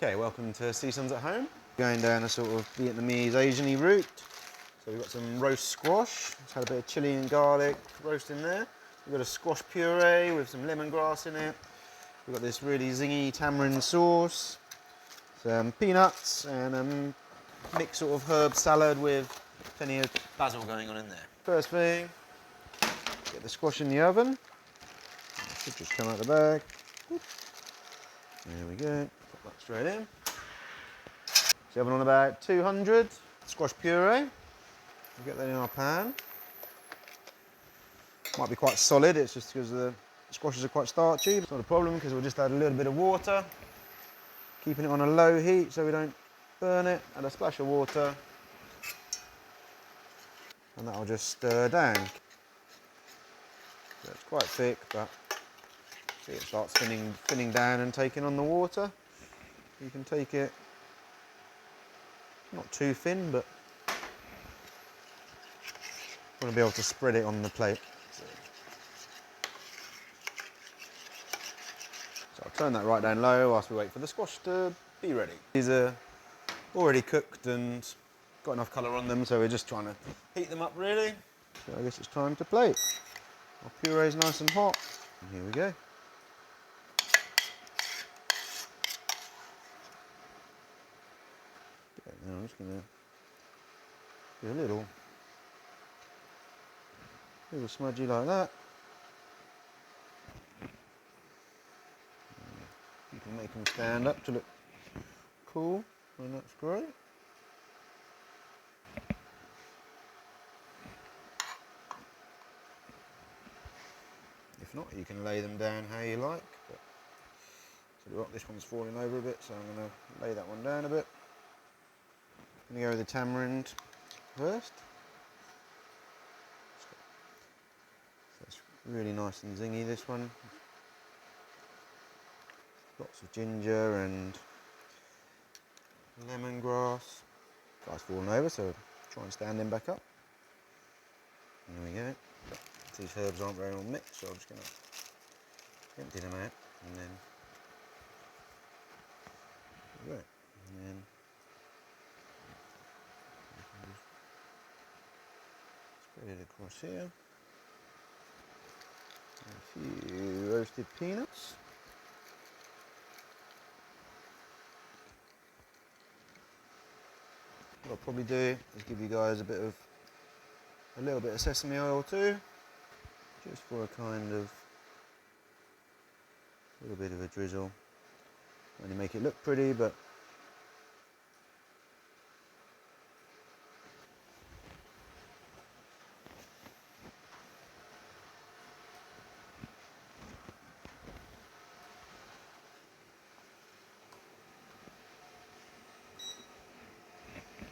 Okay, welcome to CSONS at home. Going down a sort of Vietnamese Asian-y route. So we've got some roast squash. It's had a bit of chilli and garlic roast in there. We've got a squash puree with some lemongrass in it. We've got this really zingy tamarind sauce, some peanuts, and a mixed sort of herb salad with plenty of basil going on in there. First thing, get the squash in the oven. It should just come out the bag. There we go. Put that straight in. So oven on about 200. Squash puree. We'll get that in our pan. Might be quite solid, it's just because the squashes are quite starchy. It's not a problem because we'll just add a little bit of water. Keeping it on a low heat so we don't burn it. Add a splash of water. And that'll just stir down. So it's quite thick, but see it starts thinning down and taking on the water. You can take it not too thin, but you want to be able to spread it on the plate. So I'll turn that right down low whilst we wait for the squash to be ready. These are already cooked and got enough colour on them, so we're just trying to heat them up really. So I guess it's time to plate. Our puree's nice and hot. And here we go. Now I'm just going to do a little smudgy like that. You can make them stand up to look cool, and that's great. If not, you can lay them down how you like. But, so this one's falling over a bit, so I'm going to lay that one down a bit. I'm going to go with the tamarind first. So it's really nice and zingy, this one. Lots of ginger and lemongrass. Guy's fallen over, so try and stand him back up. There we go. These herbs aren't very well mixed, so I'm just going to empty them out and then there we go. And then spread it across here. A few roasted peanuts. What I'll probably do is give you guys a little bit of sesame oil too, just for a kind of little bit of a drizzle. Only make it look pretty, but